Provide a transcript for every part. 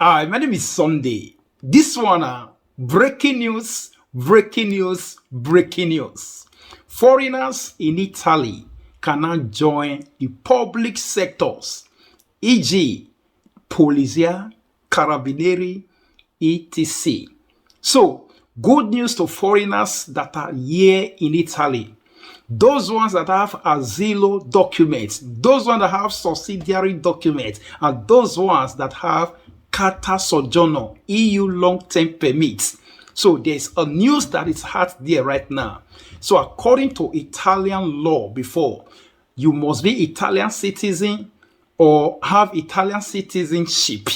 Hi, my name is Sunday. This one, breaking news, breaking news, breaking news. Foreigners in Italy can now join the public sectors, e.g., Polizia, Carabinieri, etc. So, good news to foreigners that are here in Italy. Those ones that have asilo documents, those ones that have subsidiary documents, and those ones that have carta soggiorno, EU long-term permits. So there's a news that is hot there right now. So according to Italian law before, you must be Italian citizen or have Italian citizenship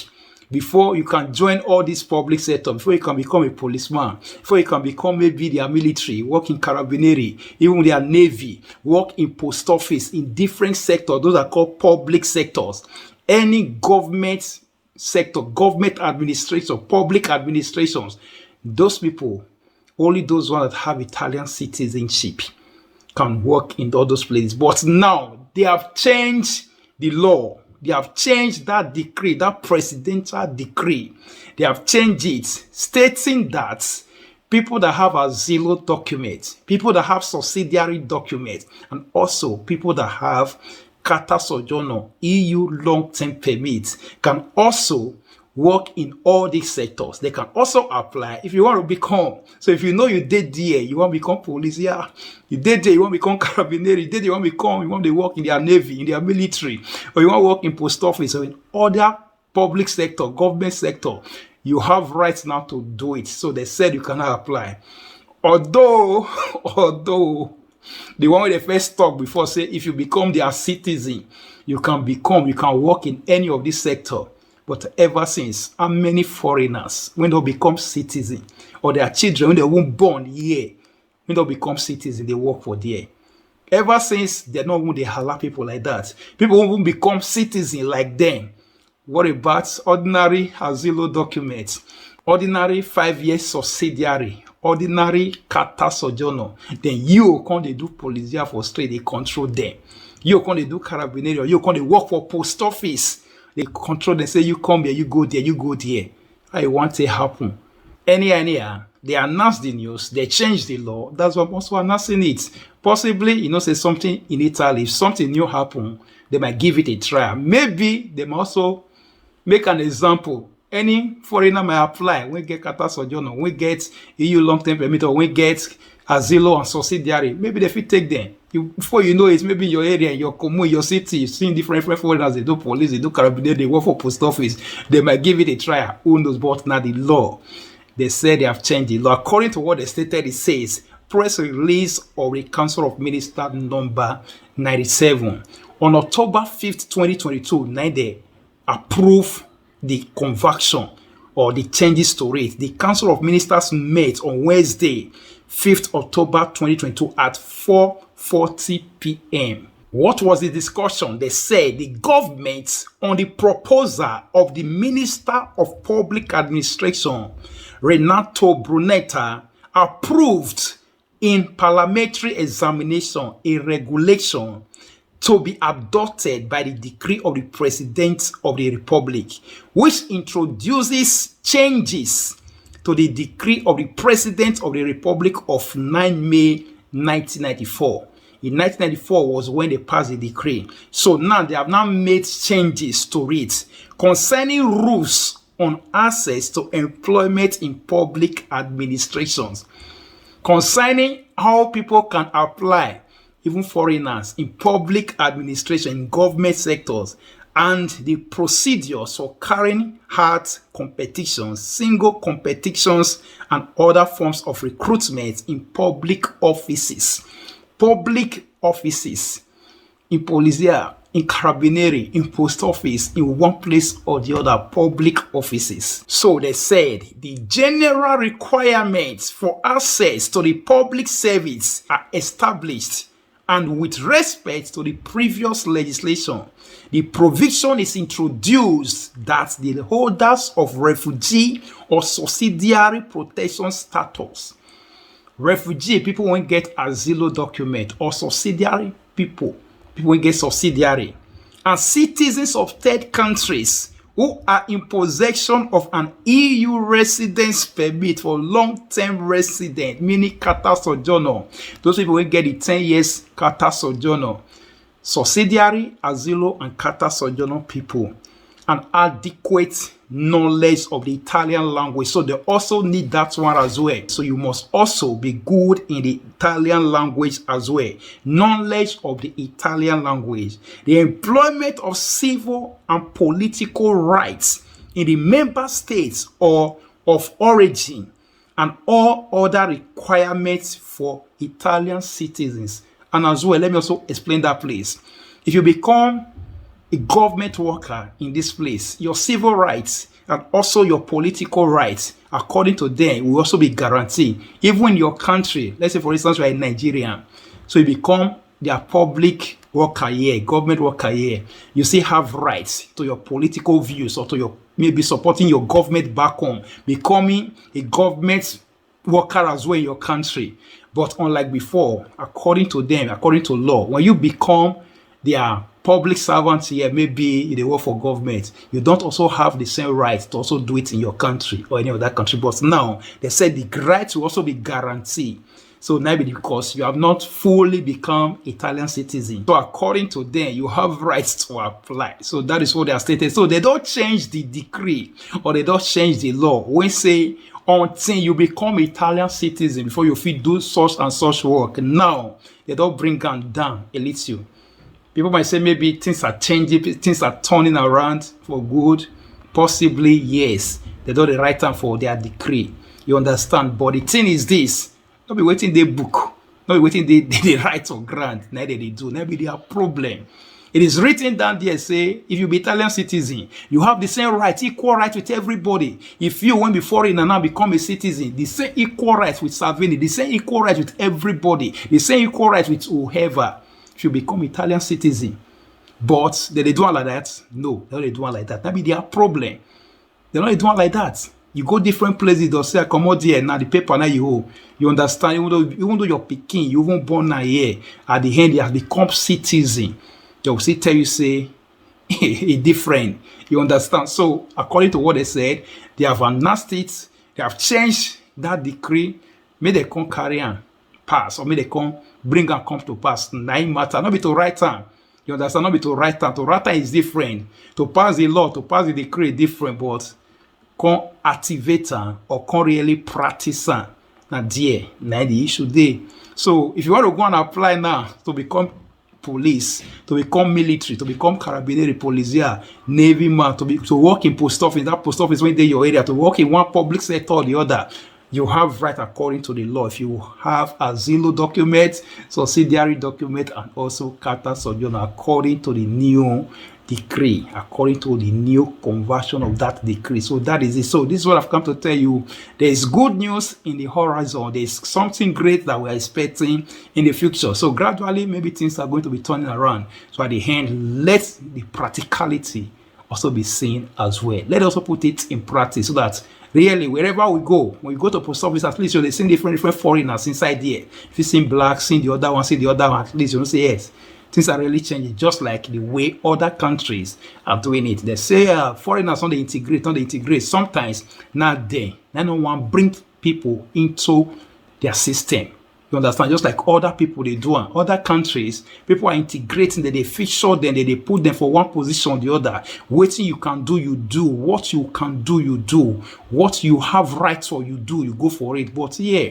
before you can join all this public sector, before you can become a policeman, before you can become maybe their military, work in Carabinieri, even their navy, work in post office, in different sectors. Those are called public sectors. Any government sector, government administration, public administrations, those people, only those ones that have Italian citizenship can work in all those places. But now they have changed the law. They have changed that decree, that presidential decree. They have changed it, stating that people that have asilo documents, people that have subsidiary documents, and also people that have carta soggiorno, EU long-term permits, can also work in all these sectors. They can also apply if you want to become. So if you know you did there, you want to become Polizia, you did there, you want to become Carabinieri, you did there, you want to work in their navy, in their military, or you want to work in post office or in other public sector, government sector, you have rights now to do it. So they said you cannot apply. Although the one with the first talk before say if you become their citizen, you can work in any of this sector. But ever since, how many foreigners, when they become citizen, or their children, when they weren't born here, when they become citizen, they work for there. Ever since, they're not going to allow people like that. People won't become citizen like them. What about ordinary asilo documents, ordinary 5-year subsidiary, ordinary carta soggiorno? Then you come to do Polizia for straight, they control them. You come to do Carabinieri, or you come to work for post office. They control, they say, you come here, you go there, you go there. I want it happen. Anyhow, they announced the news, they changed the law. That's what I'm also announcing it. Possibly, say something in Italy, if something new happen, they might give it a try. Maybe they might also make an example. Any foreigner might apply, when get carta soggiorno, when get EU long-term permit, or when get asilo and subsidiary. Maybe they fit take them. Before you know it, maybe in your area, your commune, your city, you've seen different foreigners, they do police, they do carabinieri, they work for post office. They might give it a try. Who knows? But now the law, they said they have changed the law. According to what they stated, it says, press release of the Council of Ministers number 97. On October 5th, 2022, now they approve the conversion or the changes to it. The Council of Ministers met on Wednesday, 5th October 2022 at 4:40 p.m. What was the discussion? They said the government, on the proposal of the Minister of Public Administration, Renato Brunetta, approved in parliamentary examination a regulation to be adopted by the decree of the President of the Republic, which introduces changes to the decree of the President of the Republic of 9 May 1994. In 1994 was when they passed the decree. So now they have now made changes to it concerning rules on access to employment in public administrations, concerning how people can apply, even foreigners, in public administration, in government sectors, and the procedures for carrying out competitions, single competitions, and other forms of recruitment in public offices. Public offices, in Polizia, in Carabinieri, in post office, in one place or the other, public offices. So they said the general requirements for access to the public service are established, and with respect to the previous legislation, the provision is introduced that the holders of refugee or subsidiary protection status, refugee people won't get asilo document, or subsidiary people won't get subsidiary, and citizens of third countries who are in possession of an EU residence permit for long-term resident, meaning Carta Sojourner. Those people will get the 10 years Carta Sojourner. Subsidiary, asilo, and Carta Sojourner people. An adequate knowledge of the Italian language. So they also need that one as well. So you must also be good in the Italian language as well. Knowledge of the Italian language. The employment of civil and political rights in the member states or of origin, and all other requirements for Italian citizens. And as well, let me also explain that place. If you become a government worker in this place, your civil rights and also your political rights, according to them, will also be guaranteed. Even in your country, let's say for instance, you are a Nigerian, so you become their public worker here, government worker here, you still have rights to your political views or to your maybe supporting your government back home, becoming a government worker as well in your country. But unlike before, according to them, according to law, when you become their public servants here, maybe they work for government, you don't also have the same right to also do it in your country or any other country. But now they said the right will also be guaranteed. So maybe because you have not fully become Italian citizen. So according to them, you have rights to apply. So that is what they are stated. So they don't change the decree or they don't change the law. When say until you become Italian citizen before you fit do such and such work. Now they don't bring them down a little. People might say maybe things are changing, things are turning around for good. Possibly, yes. They do the right time for their decree. You understand? But the thing is this. Don't be waiting the book. Don't be waiting the right of grant. Neither they do. Neither be their problem. It is written down there, say, if you be Italian citizen, you have the same right, equal right with everybody. If you, when be foreigner now become a citizen, the same equal right with Salvini, the same equal right with everybody, the same equal right with whoever. If you become Italian citizen, but they do it like that. No, they don't do it like that. That be their problem. They don't do it like that. You go different places, they'll say, come out here, now the paper now you hold. You understand? Even though you're Peking, you even born now here, at the end, you have become citizen. They will still tell you, say, it's different. You understand? So, according to what they said, they have announced it, they have changed that decree, may they come carry and pass, or may they come bring and come to pass. Now it matter, not be to write time. You understand? Not be to write time. To write time is different. To pass the law, to pass the decree is different, but come activate or come really practice. Now, there, now the issue there. So, if you want to go and apply now to become police, to become military, to become Carabinieri, Polizia, Navy man, to work in post office, that post office when they your area, to work in one public sector or the other, you have right according to the law. If you have asilo document, subsidiary document, and also Carta Sojourner according to the new decree, according to the new conversion of that decree. So that is it. So this is what I've come to tell you. There is good news in the horizon. There is something great that we are expecting in the future. So gradually, maybe things are going to be turning around. So at the end, let the practicality also be seen as well. Let us also put it in practice so that really, wherever we go, when we go to post office, at least you'll see different foreigners inside there. If you see black, see the other one, at least you'll say yes. Things are really changing, just like the way other countries are doing it. They say foreigners don't integrate. Sometimes not they don't want to bring people into their system. You understand? Just like other people they do. Other countries, people are integrating, they feature them, they put them for one position or the other. What you can do, you do. What you can do, you do. What you have rights for, you do. You go for it. But yeah,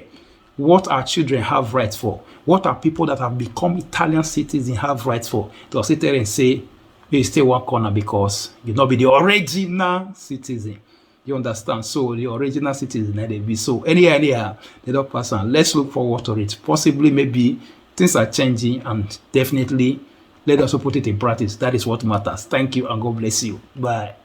what our children have rights for? What are people that have become Italian citizens have rights for? They'll sit there and say, you stay one corner because you not be the original citizen. You understand? So the original citizen, they be so anyhow, they don't pass on. Let's look forward to it. Possibly, maybe things are changing, and definitely let us put it in practice. That is what matters. Thank you, and God bless you. Bye.